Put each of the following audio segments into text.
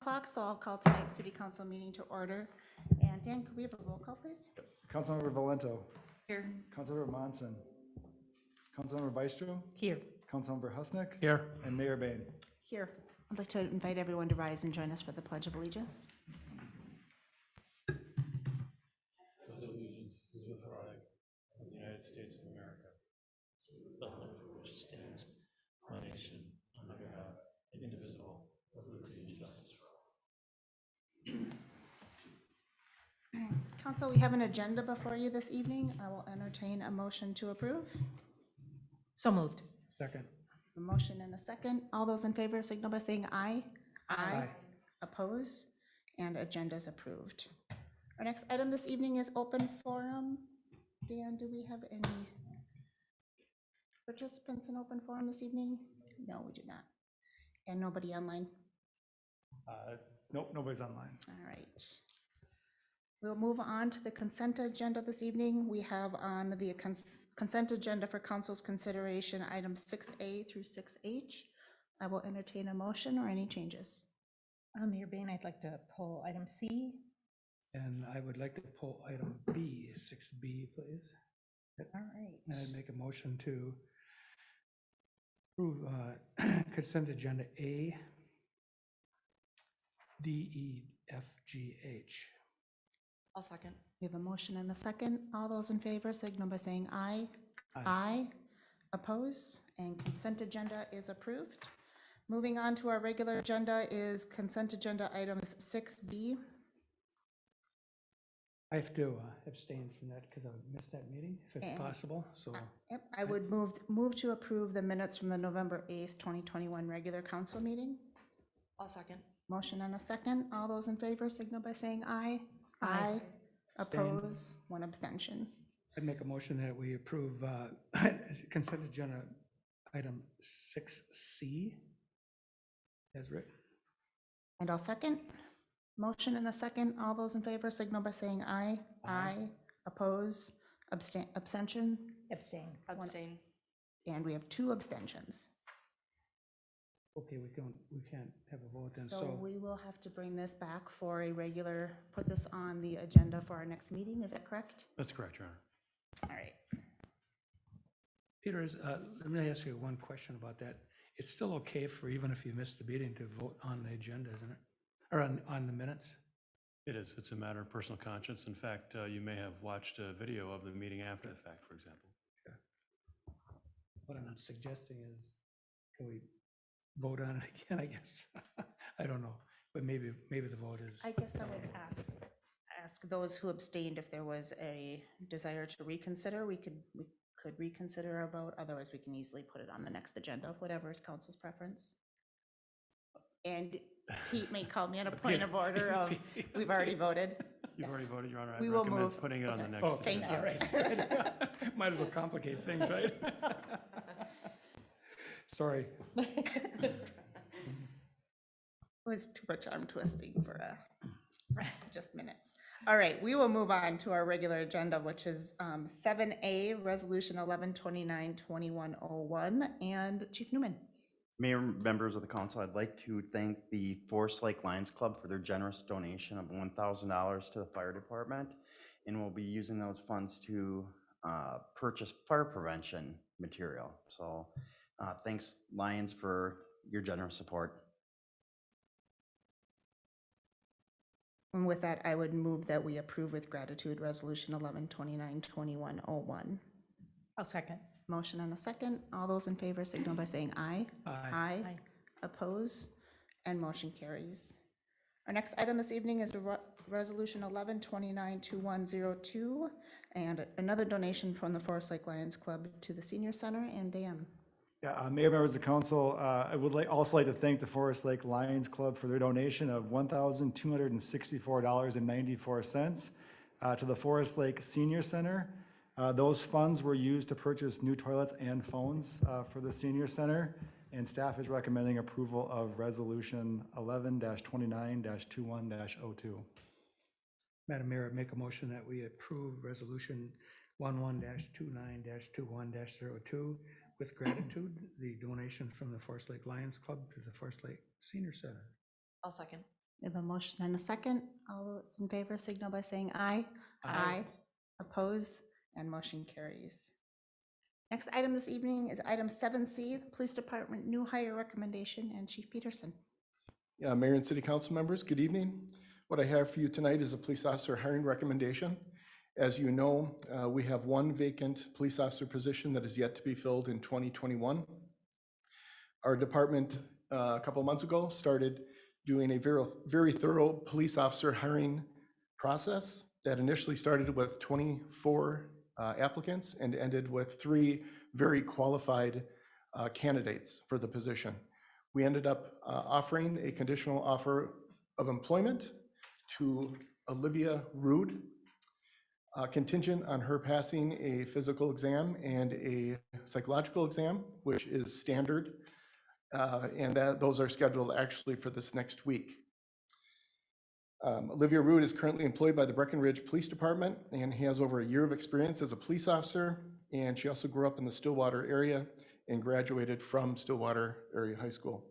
o'clock, so I'll call tonight's city council meeting to order. And Dan, could we have a roll call, please? Councilmember Valento. Here. Councilmember Monson. Councilmember Byström. Here. Councilmember Husnick. Here. And Mayor Bain. Here. I'd like to invite everyone to rise and join us for the Pledge of Allegiance. Allegiance to the flag of the United States of America, the republic which stands, one nation, under God, indivisible, with liberty and justice for all. Council, we have an agenda before you this evening. I will entertain a motion to approve. So moved. Second. A motion and a second. All those in favor signal by saying aye. Aye. Oppose, and agenda is approved. Our next item this evening is open forum. Dan, do we have any participants in open forum this evening? No, we do not. And nobody online? Nope, nobody's online. All right. We'll move on to the consent agenda this evening. We have on the consent agenda for council's consideration items 6A through 6H. I will entertain a motion or any changes. Mayor Bain, I'd like to pull item C. And I would like to pull item B, 6B, please. All right. And I'd make a motion to approve consent agenda A, D, E, F, G, H. I'll second. We have a motion and a second. All those in favor signal by saying aye. Aye. Oppose, and consent agenda is approved. Moving on to our regular agenda is consent agenda items 6B. I have to abstain from that because I missed that meeting, if And- it's possible, so. Yep, I would move to approve the minutes from the November 8th, 2021 regular council meeting. I'll second. Motion and a second. All those in favor signal by saying aye. Aye. Oppose, one abstention. I'd make a motion that we approve consent agenda item 6C as written. And I'll second. Motion and a second. All those in favor signal by saying aye. Aye. Oppose, abstention, Abstain. Abstain. and we have two abstentions. Okay, we can't have a vote then, So so we will have to bring this back for a regular, put this on the agenda for our next meeting. Is that correct? That's correct, Your Honor. All right. Peter, let me ask you one question about that. It's still okay for, even if you missed the meeting, to vote on the agenda, isn't it? Or on the minutes? It is. It's a matter of personal conscience. In fact, you may have watched a video of the meeting after the fact, for example. What I'm suggesting is, can we vote on it again, I guess? I don't know, but maybe the vote is. I guess I would ask those who abstained if there was a desire to reconsider. We could reconsider about, otherwise we can easily put it on the next agenda, whatever is council's preference. And Pete may call me on a point of order of, we've already voted. You've already voted, Your Honor. I We will recommend move. putting it on the Okay. next. Oh, Thank agenda. all right. Might as well complicate things, right? Sorry. It was too much arm twisting for just minutes. All right, we will move on to our regular agenda, which is 7A, Resolution 1129-2101, and Chief Newman. Mayor, members of the council, I'd like to thank the Forest Lake Lions Club for their generous donation of $1,000 to the fire department. And we'll be using those funds to purchase fire prevention material. So thanks, Lions, for your generous support. And with that, I would move that we approve with gratitude Resolution 1129-2101. I'll second. Motion and a second. All those in favor signal by saying aye. Aye. Aye. Oppose, and motion carries. Our next item this evening is Resolution 1129-2102, and another donation from the Forest Lake Lions Club to the Senior Center. And Dan. Yeah, Mayor, members of the council, I would also like to thank the Forest Lake Lions Club for their donation of $1,264.94 to the Forest Lake Senior Center. Those funds were used to purchase new toilets and phones for the Senior Center, and staff is recommending approval of Resolution 11-29-21-02. Madam Mayor, I make a motion that we approve Resolution 11-29-21-02 with gratitude, the donation from the Forest Lake Lions Club to the Forest Lake Senior Center. I'll second. We have a motion and a second. All those in favor signal by saying aye. Aye. Oppose, and motion carries. Next item this evening is item 7C, the Police Department new hire recommendation, and Chief Peterson. Mayor and City Council members, good evening. What I have for you tonight is a police officer hiring recommendation. As you know, we have one vacant police officer position that is yet to be filled in 2021. Our department, a couple months ago, started doing a very thorough police officer hiring process that initially started with 24 applicants and ended with 3 very qualified candidates for the position. We ended up offering a conditional offer of employment to Olivia Rude, contingent on her passing a physical exam and a psychological exam, which is standard, and those are scheduled actually for this next week. Olivia Rude is currently employed by the Breckenridge Police Department and has over a year of experience as a police officer, and she also grew up in the Stillwater area and graduated from Stillwater Area High School.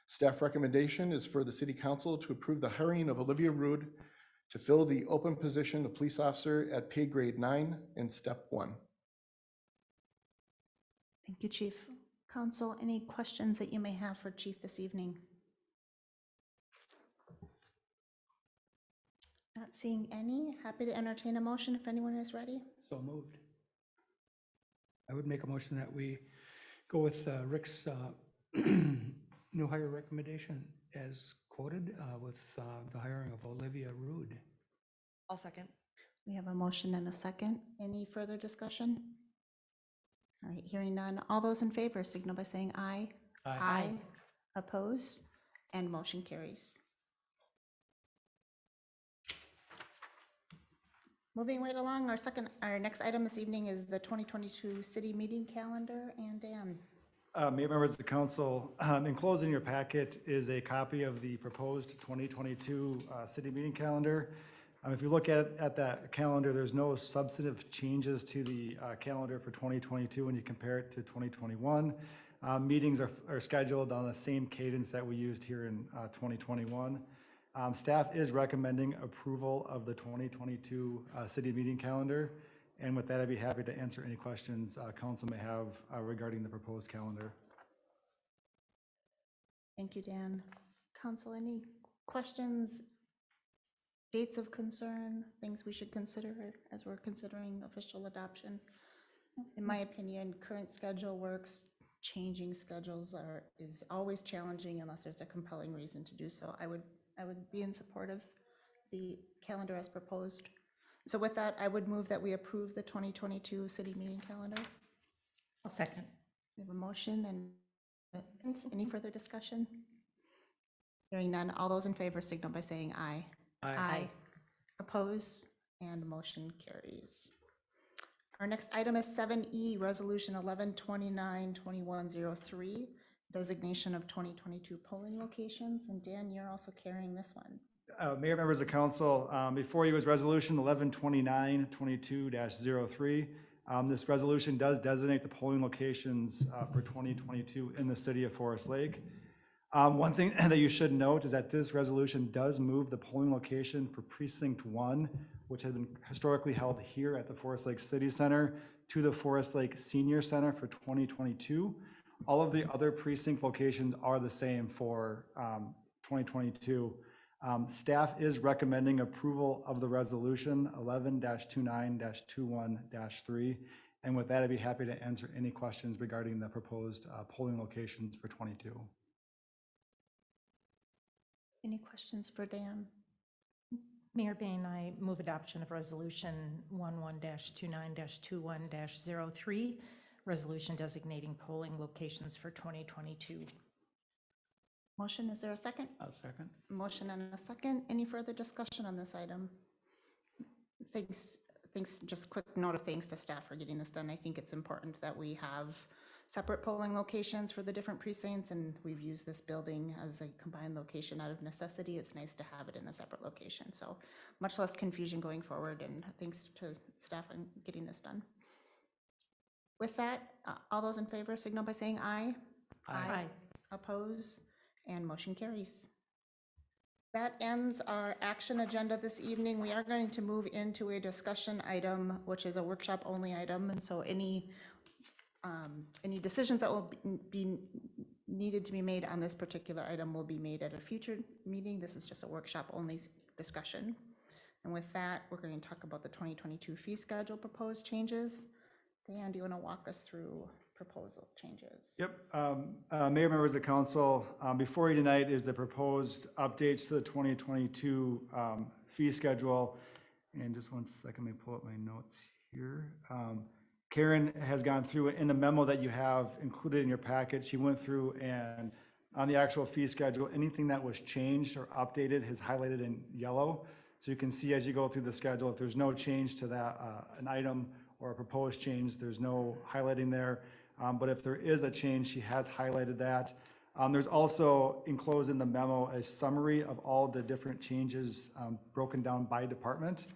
Staff recommendation is for the City Council to approve the hiring of Olivia Rude to fill the open position of police officer at pay grade 9 and step 1. Thank you, Chief. Council, any questions that you may have for Chief this evening? Not seeing any. Happy to entertain a motion if anyone is ready. So moved. I would make a motion that we go with Rick's new hire recommendation as quoted with the hiring of Olivia Rude. I'll second. We have a motion and a second. Any further discussion? All right, hearing none. All those in favor signal by saying aye. Oppose, and motion carries. Moving right along, our next item this evening is the 2022 city meeting calendar, and Dan. Mayor, members of the council, enclosed in your packet is a copy of the proposed 2022 city meeting calendar. If you look at that calendar, there's no substantive changes to the calendar for 2022 when you compare it to 2021. Meetings are scheduled on the same cadence that we used here in 2021. Staff is recommending approval of the 2022 city meeting calendar. And with that, I'd be happy to answer any questions council may have regarding the proposed calendar. Thank you, Dan. Council, any questions, dates of concern, things we should consider as we're considering official adoption? In my opinion, current schedule works. Changing schedules is always challenging unless there's a compelling reason to do so. I would be in support of the calendar as proposed. So with that, I would move that we approve the 2022 city meeting calendar. I'll second. We have a motion and any further discussion? Hearing none, all those in favor signal by saying aye. Aye. Oppose, and motion carries. Our next item is 7E, Resolution 1129-2103, designation of 2022 polling locations. And Dan, you're also carrying this one. Mayor, members of council, before you is resolution 1129-22-03. This resolution does designate the polling locations for 2022 in the city of Forest Lake. One thing that you should note is that this resolution does move the polling location for precinct 1, which has been historically held here at the Forest Lake City Center, to the Forest Lake Senior Center for 2022. All of the other precinct locations are the same for 2022. Staff is recommending approval of the resolution 11-29-21-3. And with that, I'd be happy to answer any questions regarding the proposed polling locations for 22. Any questions for Dan? Mayor Bain, I move adoption of Resolution 11-29-21-03, resolution designating polling locations for 2022. Motion, is there a second? I'll second. Motion and a second. Any further discussion on this item? Thanks, just quick note of thanks to staff for getting this done. I think it's important that we have separate polling locations for the different precincts, and we've used this building as a combined location out of necessity. It's nice to have it in a separate location, so much less confusion going forward, and thanks to staff on getting this done. With that, all those in favor signal by saying aye. Aye. Oppose, and motion carries. That ends our action agenda this evening. We are going to move into a discussion item, which is a workshop-only item, and so any decisions that will be needed to be made on this particular item will be made at a future meeting. This is just a workshop-only discussion. And with that, we're going to talk about the 2022 fee schedule proposed changes. Dan, do you want to walk us through proposal changes? Yep. Mayor, members of council, before you tonight is the proposed updates to the 2022 fee schedule. And just one second, let me pull up my notes here. Karen has gone through in the memo that you have included in your packet. She went through and on the actual fee schedule, anything that was changed or updated is highlighted in yellow. So you can see as you go through the schedule, if there's no change to that, an item or a proposed change, there's no highlighting there. But if there is a change, she has highlighted that. There's also enclosed in the memo a summary of all the different changes broken down by department.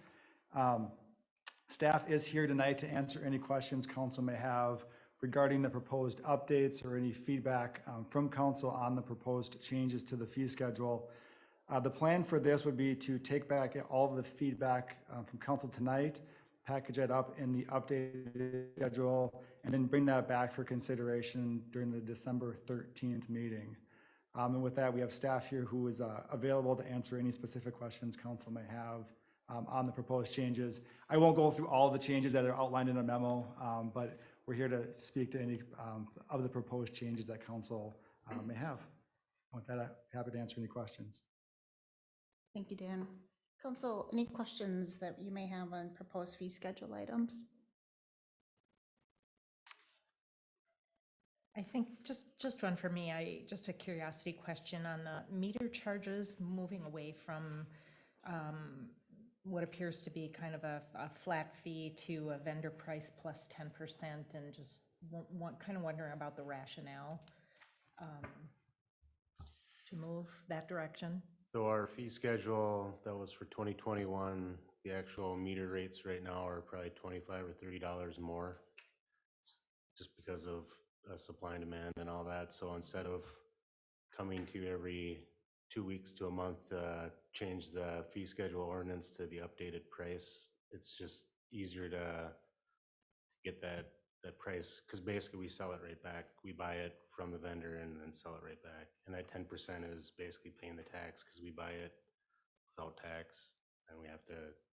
Staff is here tonight to answer any questions council may have regarding the proposed updates or any feedback from council on the proposed changes to the fee schedule. The plan for this would be to take back all of the feedback from council tonight, package it up in the updated schedule, and then bring that back for consideration during the December 13th meeting. And with that, we have staff here who is available to answer any specific questions council may have on the proposed changes. I won't go through all the changes that are outlined in a memo, but we're here to speak to any of the proposed changes that council may have. With that, I'm happy to answer any questions. Thank you, Dan. Council, any questions that you may have on proposed fee schedule items? I think just one for me, just a curiosity question on the meter charges, moving away from what appears to be kind of a flat fee to a vendor price plus 10%, and just kind of wondering about the rationale to move that direction. So our fee schedule that was for 2021, the actual meter rates right now are probably $25 or $30 more, just because of supply and demand and all that. So instead of coming to every 2 weeks to a month to change the fee schedule ordinance to the updated price, it's just easier to get that price, because basically we sell it right back. We buy it from the vendor and then sell it right back. And that 10% is basically paying the tax, because we buy it without tax, and we have to,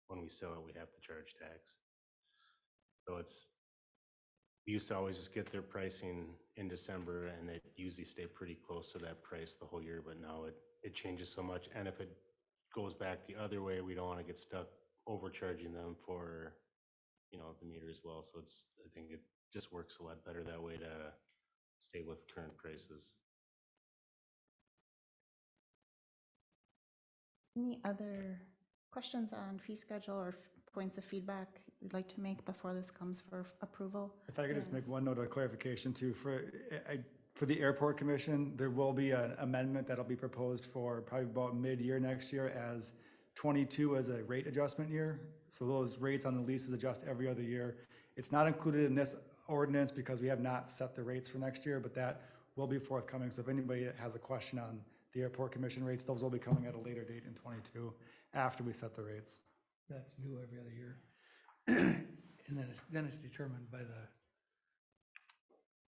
when we sell it, we have to charge tax. So we used to always just get their pricing in December, and it usually stayed pretty close to that price the whole year, but now it changes so much. And if it goes back the other way, we don't want to get stuck overcharging them for, the meter as well. So I think it just works a lot better that way to stay with current prices. Any other questions on fee schedule or points of feedback you'd like to make before this comes for approval? If I could just make one note of clarification too, for the airport commission, there will be an amendment that'll be proposed for probably about mid-year next year as 22 as a rate adjustment year. So those rates on the leases adjust every other year. It's not included in this ordinance because we have not set the rates for next year, but that will be forthcoming. So if anybody has a question on the airport commission rates, those will be coming at a later date in 22 after we set the rates. That's new every other year. And then it's determined by the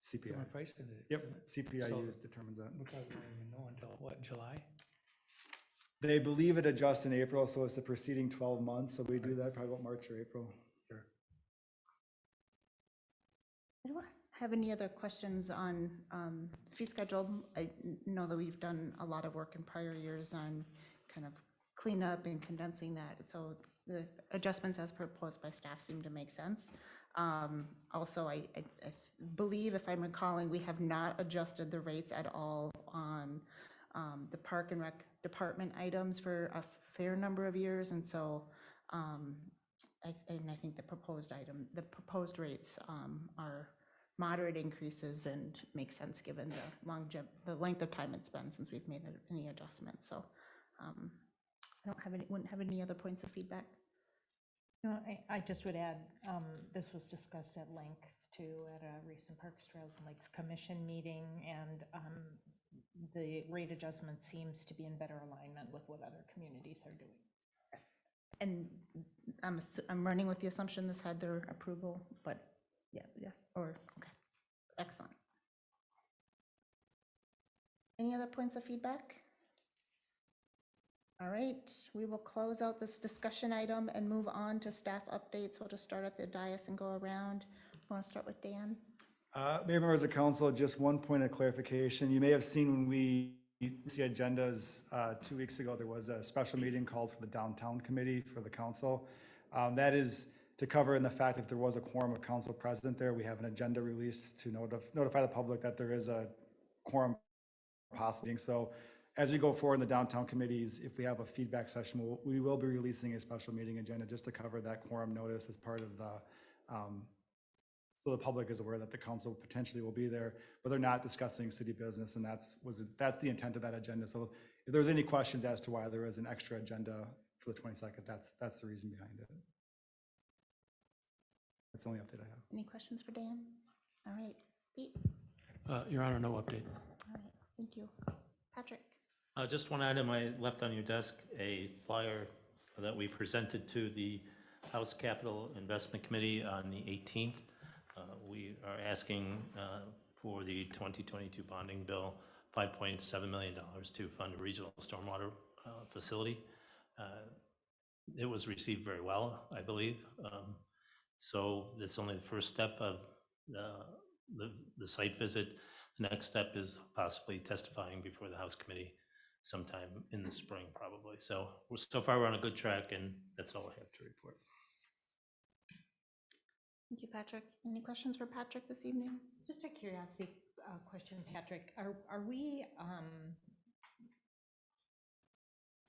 CPI. price index. Yep, isn't it? CPI So- determines that. We probably won't even know until, what, July? They believe it adjusts in April, so it's the preceding 12 months. So we do that probably about March or April. Sure. I don't have any other questions on fee schedule. I know that we've done a lot of work in prior years on kind of cleanup and condensing that. So the adjustments as proposed by staff seem to make sense. Also, I believe, if I'm recalling, we have not adjusted the rates at all on the Park and Rec department items for a fair number of years. And so I think the proposed rates are moderate increases and make sense given the length of time it's been since we've made any adjustments. So wouldn't have any other points of feedback. No, I just would add, this was discussed at length too at a recent Parks, Trails and Lakes Commission meeting, and the rate adjustment seems to be in better alignment with what other communities are doing. And I'm running with the assumption this had their approval, but yeah, yes, or, okay, excellent. Any other points of feedback? All right, we will close out this discussion item and move on to staff updates. We'll just start at the dais and go around. Want to start with Dan? Mayor, members of council, just one point of clarification. You may have seen when we see agendas 2 weeks ago, there was a special meeting called for the downtown committee for the council. That is to cover in the fact if there was a quorum of council present there, we have an agenda release to notify the public that there is a quorum possible. So as we go forward in the downtown committees, if we have a feedback session, we will be releasing a special meeting agenda just to cover that quorum notice as part of the so the public is aware that the council potentially will be there, but they're not discussing city business, and that's the intent of that agenda. So if there's any questions as to why there is an extra agenda for the 22nd, that's the reason behind it. That's the only update I have. Any questions for Dan? All right, Pete? Your Honor, no update. All right, thank you. Patrick? Just one item I left on your desk, a flyer that we presented to the House Capital Investment Committee on the 18th. We are asking for the 2022 bonding bill, $5.7 million to fund a regional stormwater facility. It was received very well, I believe. So this is only the first step of the site visit. The next step is possibly testifying before the House Committee sometime in the spring, probably. So far we're on a good track, and that's all I have to report. Thank you, Patrick. Any questions for Patrick this evening? Just a curiosity question, Patrick. Are we,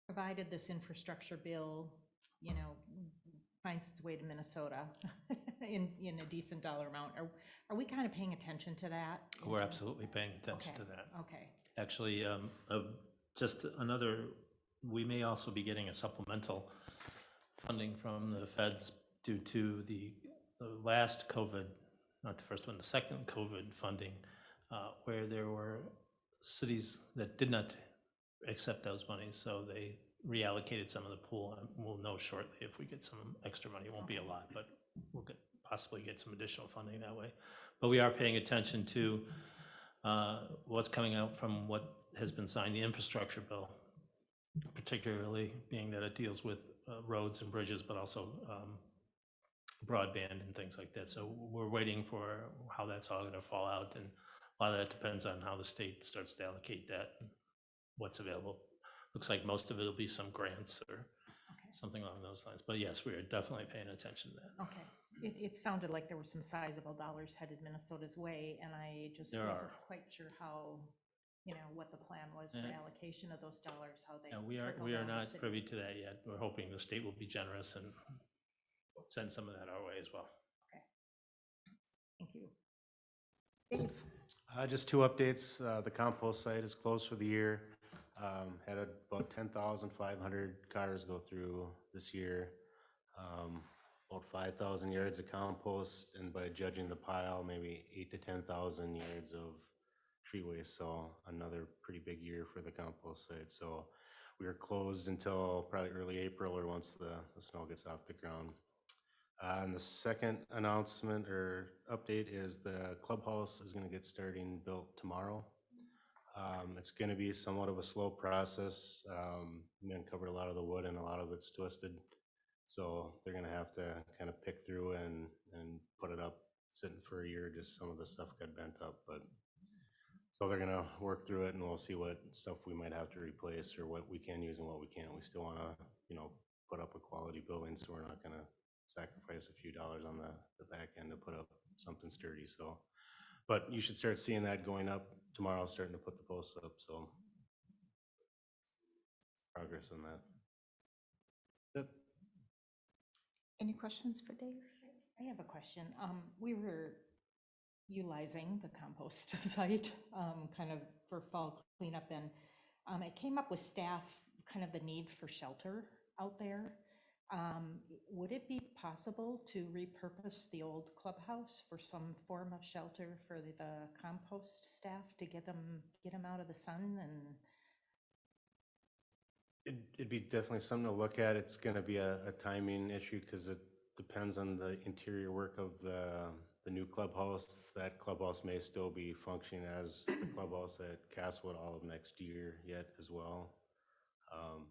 provided this infrastructure bill, you know, finds its way to Minnesota in a decent dollar amount, are we kind of paying attention to that? We're absolutely paying attention to that. Okay. Actually, just another, we may also be getting a supplemental funding from the feds due to the last COVID, not the first one, the second COVID funding, where there were cities that did not accept those monies, so they reallocated some of the pool. And we'll know shortly if we get some extra money. It won't be a lot, but we'll possibly get some additional funding that way. But we are paying attention to what's coming out from what has been signed, the infrastructure bill, particularly being that it deals with roads and bridges, but also broadband and things like that. So we're waiting for how that's all going to fall out, and a lot of that depends on how the state starts to allocate that, and what's available. Looks like most of it will be some grants or something along those lines. But yes, we are definitely paying attention to that. Okay. It sounded like there were some sizable dollars headed Minnesota's way, and I just There wasn't are. quite sure how, you know, what the plan was for Yeah. allocation of those dollars, how they. And we are trickle down to not privy cities. to that yet. We're hoping the state will be generous and send some of that our way as well. Thank you. Dave? Just two updates. The compost site is closed for the year. Had about 10,500 cars go through this year. About 5,000 yards of compost, and by judging the pile, maybe 8 to 10,000 yards of tree waste. So another pretty big year for the compost site. So we are closed until probably early April, or once the snow gets off the ground. And the second announcement or update is the clubhouse is going to get built tomorrow. It's going to be somewhat of a slow process. We uncovered a lot of the wood, and a lot of it's twisted. So they're going to have to kind of pick through and put it up, sitting for a year. Just some of the stuff got bent up, but so they're going to work through it, and we'll see what stuff we might have to replace or what we can use and what we can't. We still want to, you know, put up a quality building, so we're not going to sacrifice a few dollars on the back end to put up something sturdy. So, but you should start seeing that going up tomorrow, starting to put the posts up. So progress on that. Yep. Any questions for Dave? I have a question. We were utilizing the compost site kind of for fall cleanup, and it came up with staff kind of the need for shelter out there. Would it be possible to repurpose the old clubhouse for some form of shelter for the compost staff to get them out of the sun and? It'd be definitely something to look at. It's gonna be a timing issue because it depends on the interior work of the new clubhouse. That clubhouse may still be functioning as the clubhouse at Castlewood all of next year yet as well. Um,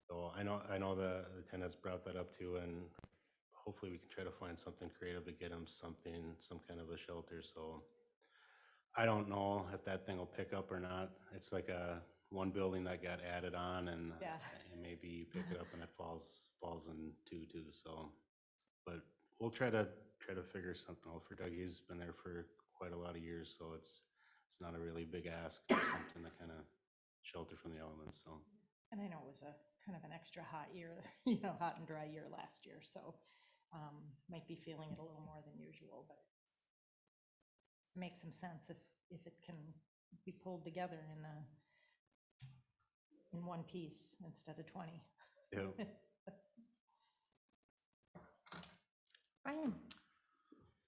So I know the tenants brought that up too, and hopefully we can try to find something creative to get them something, some kind of a shelter. So I don't know if that thing will pick up or not. It's like one building that got added on, and Yeah. maybe you pick it up and it falls in two too. So, but we'll try to figure something out for Doug. He's been there for quite a lot of years, so it's not a really big ask. Just something to kind of shelter from the elements. So. And I know it was a kind of an extra hot year, hot and dry year last year, so might be feeling it a little more than usual, but it makes some sense if it can be pulled together in one piece instead of 20. Yeah. Ryan?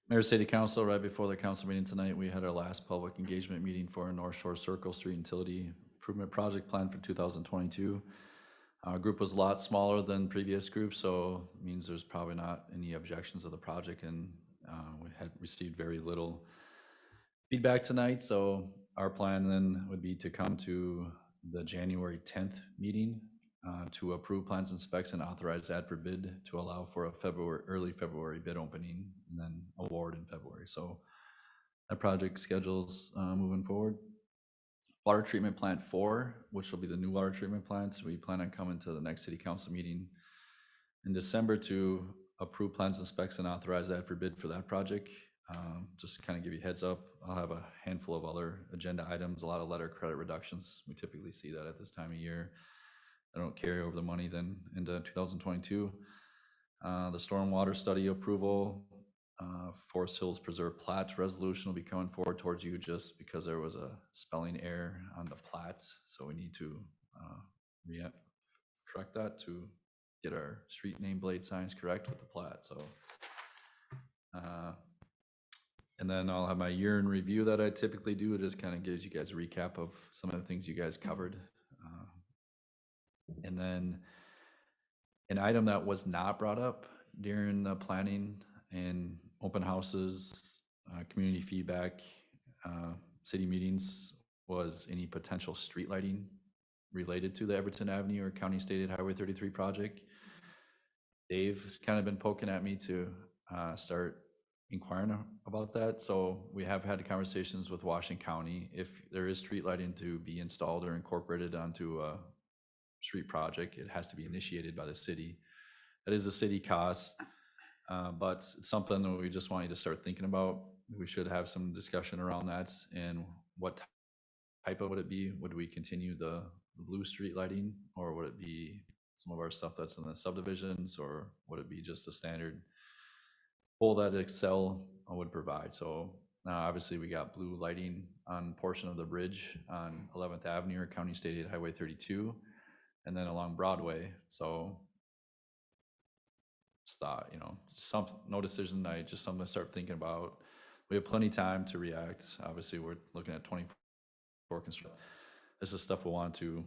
Mayor, City Council, right before the council meeting tonight, we had our last public engagement meeting for our North Shore Circle Street Utility Improvement Project Plan for 2022. Our group was a lot smaller than previous groups, so it means there's probably not any objections of the project, and we had received very little feedback tonight. So our plan then would be to come to the January 10th meeting to approve plans and specs and authorize ad for bid to allow for a early February bid opening and then award in February. So that project schedule's moving forward. Water treatment plant 4, which will be the new water treatment plant. We plan on coming to the next city council meeting in December to approve plans and specs and authorize that for bid for that project. Just to kind of give you a heads up, I'll have a handful of other agenda items, a lot of letter credit reductions. We typically see that at this time of year. I don't carry over the money then into 2022. The stormwater study approval, Forest Hills Preserve plat resolution will be coming forward towards you just because there was a spelling error on the plat. So we need to correct that to get our street name blade signs correct with the plat. So, and then I'll have my year in review that I typically do. It just kind of gives you guys a recap of some of the things you guys covered. And then an item that was not brought up during the planning and open houses, community feedback, city meetings was any potential street lighting related to the Everton Avenue or County Stated Highway 33 project. Dave's kind of been poking at me to start inquiring about that. So we have had conversations with Washington County. If there is street lighting to be installed or incorporated onto a street project, it has to be initiated by the city. That is a city cost, but it's something that we just want you to start thinking about. We should have some discussion around that and what type of would it be? Would we continue the blue street lighting, or would it be some of our stuff that's in the subdivisions, or would it be just a standard pole that Excel would provide? So obviously we got blue lighting on portion of the bridge on 11th Avenue or County State Highway 32, and then along Broadway. So it's thought, no decision tonight, just something to start thinking about. We have plenty of time to react. Obviously, we're looking at 24 construction. This is stuff we want to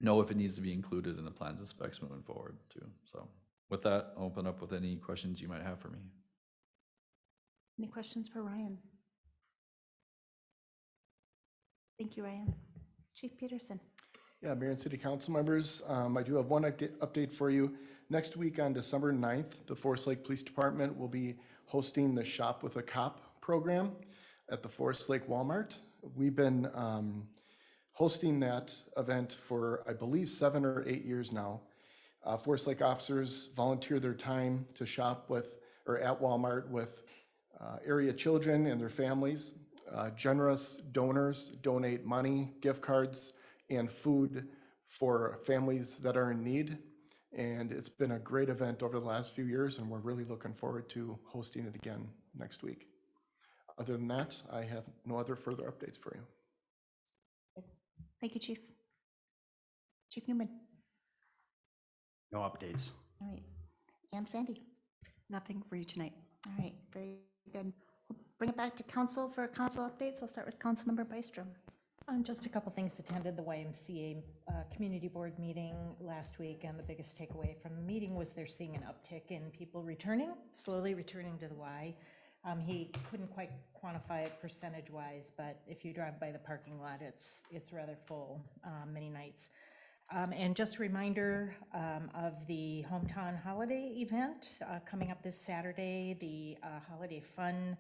know if it needs to be included in the plans and specs moving forward too. So with that, I'll open up with any questions you might have for me. Any questions for Ryan? Thank you, Ryan. Chief Peterson. Yeah, Mayor and City Council members, I do have one update for you. Next week on December 9th, the Forest Lake Police Department will be hosting the Shop with a Cop program at the Forest Lake Walmart. We've been hosting that event for, I believe, 7 or 8 years now. Forest Lake officers volunteer their time to shop with, or at Walmart with area children and their families. Generous donors donate money, gift cards, and food for families that are in need. And it's been a great event over the last few years, and we're really looking forward to hosting it again next week. Other than that, I have no other further updates for you. Thank you, Chief. Chief Newman. No updates. All right. And Sandy? Nothing for you tonight. All right, very good. We'll bring it back to council for council updates. We'll start with Councilmember Byström. Just a couple things. Attended the YMCA Community Board meeting last week, and the biggest takeaway from the meeting was they're seeing an uptick in people returning, slowly returning to the Y. He couldn't quite quantify it percentage-wise, but if you drive by the parking lot, it's rather full many nights. And just a reminder of the Hometown Holiday event coming up this Saturday, the Holiday Fun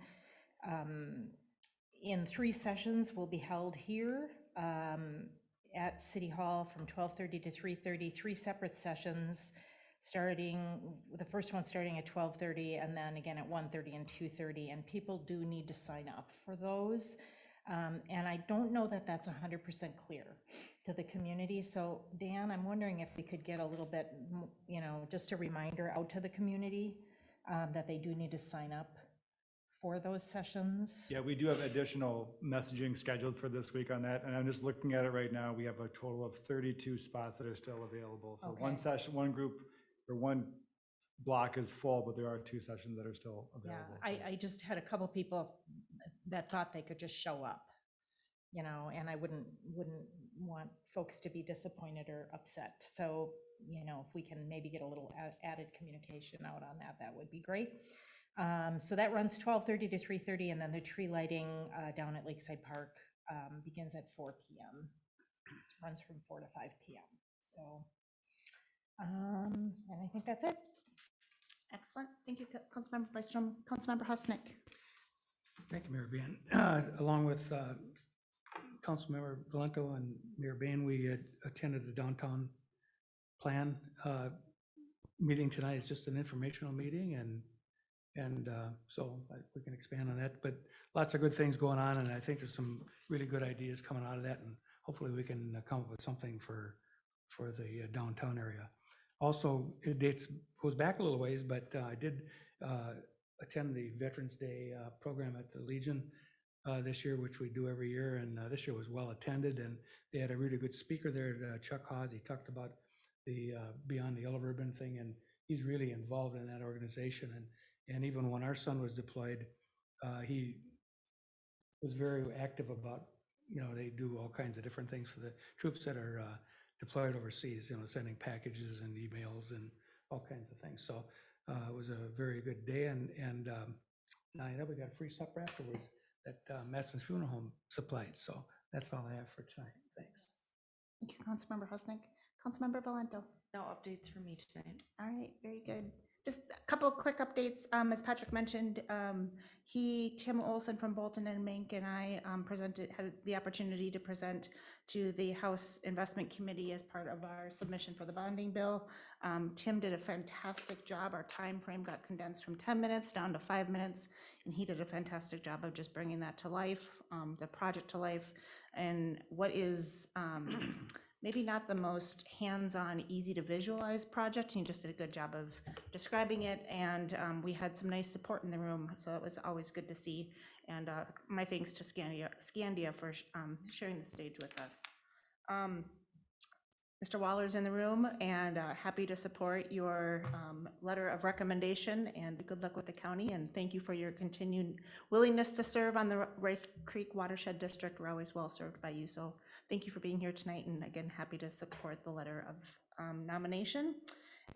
in 3 sessions will be held here at City Hall from 12:30 to 3:30, 3 separate sessions, starting, the first one starting at 12:30 and then again at 1:30 and 2:30. And people do need to sign up for those. And I don't know that that's 100% clear to the community. So Dan, I'm wondering if we could get a little bit, just a reminder out to the community that they do need to sign up for those sessions. Yeah, we do have additional messaging scheduled for this week on that, and I'm just looking at it right now. We have a total of 32 spots that are still available. So one Okay. session, one group, or one block is full, but there are 2 sessions that are still Yeah, available. so. I just had a couple people that thought they could just show up, and I wouldn't want folks to be disappointed or upset. So, if we can maybe get a little added communication out on that, that would be great. So that runs 12:30 to 3:30, and then the tree lighting down at Lakeside Park begins at 4 p.m. It runs from 4 to 5 p.m. So, and I think that's it. Excellent. Thank you, Councilmember Byström. Councilmember Husnick. Thank you, Mayor Bain. Along with Councilmember Valento and Mayor Bain, we had attended the downtown plan meeting tonight. It's just an informational meeting, and so we can expand on that. But lots of good things going on, and I think there's some really good ideas coming out of that, and hopefully we can come up with something for the downtown area. Also, goes back a little ways, but I did attend the Veterans Day program at the Legion this year, which we do every year, and this year was well attended, and they had a really good speaker there, Chuck Hawes. He talked about the Beyond the Yellow Ribbon thing, and he's really involved in that organization. And even when our son was deployed, he was very active about, they do all kinds of different things for the troops that are deployed overseas, sending packages and emails and all kinds of things. So it was a very good day, and we got a free supper afterwards that Madison's Funeral Home supplied. So that's all I have for tonight. Thanks. Thank you, Councilmember Husnick. Councilmember Valento. No updates for me tonight. All right, very good. Just a couple of quick updates. As Patrick mentioned, Tim Olson from Bolton and Mink and I had the opportunity to present to the House Investment Committee as part of our submission for the bonding bill. Tim did a fantastic job. Our time frame got condensed from 10 minutes down to 5 minutes, and he did a fantastic job of just bringing that to life, the project to life, and what is maybe not the most hands-on, easy to visualize project. He just did a good job of describing it, and we had some nice support in the room, so it was always good to see. And my thanks to Scandia for sharing the stage with us. Mr. Waller's in the room, and happy to support your letter of recommendation, and good luck with the county, and thank you for your continued willingness to serve on the Rice Creek Watershed District. We're always well served by you, so thank you for being here tonight, and again, happy to support the letter of nomination.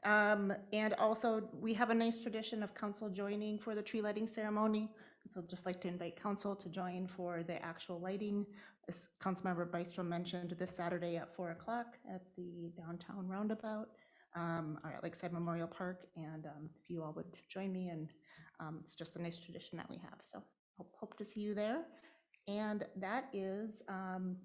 And also, we have a nice tradition of council joining for the tree lighting ceremony. So I'd just like to invite council to join for the actual lighting. As Councilmember Byström mentioned, this Saturday at 4 o'clock at the downtown roundabout, or at Lakeside Memorial Park. And if you all would join me, and it's just a nice tradition that we have. So hope to see you there. And that is, and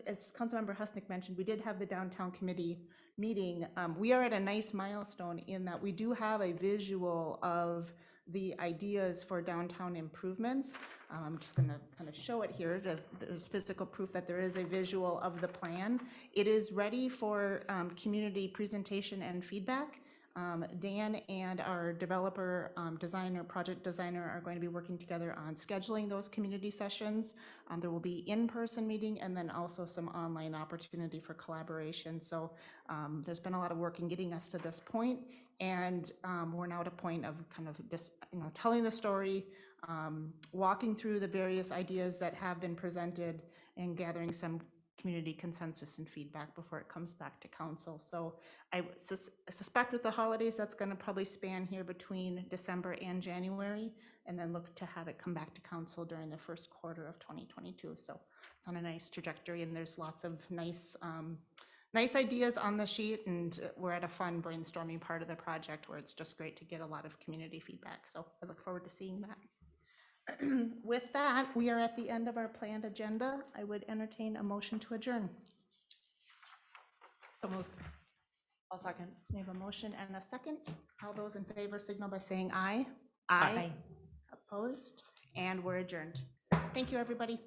as Councilmember Husnick mentioned, we did have the downtown committee meeting. We are at a nice milestone in that we do have a visual of the ideas for downtown improvements. I'm just gonna kind of show it here. There's physical proof that there is a visual of the plan. It is ready for community presentation and feedback. Dan and our developer, designer, project designer are going to be working together on scheduling those community sessions. There will be in-person meeting and then also some online opportunity for collaboration. So there's been a lot of work in getting us to this point, and we're now at a point of kind of this, telling the story, walking through the various ideas that have been presented and gathering some community consensus and feedback before it comes back to council. So I suspect with the holidays, that's going to probably span here between December and January, and then look to have it come back to council during the first quarter of 2022. So it's on a nice trajectory, and there's lots of nice ideas on the sheet, and we're at a fun brainstorming part of the project where it's just great to get a lot of community feedback. So I look forward to seeing that. With that, we are at the end of our planned agenda. I would entertain a motion to adjourn. So moved. I'll second. We have a motion and a second. All those in favor signal by saying aye. Aye. Opposed? And we're adjourned. Thank you, everybody.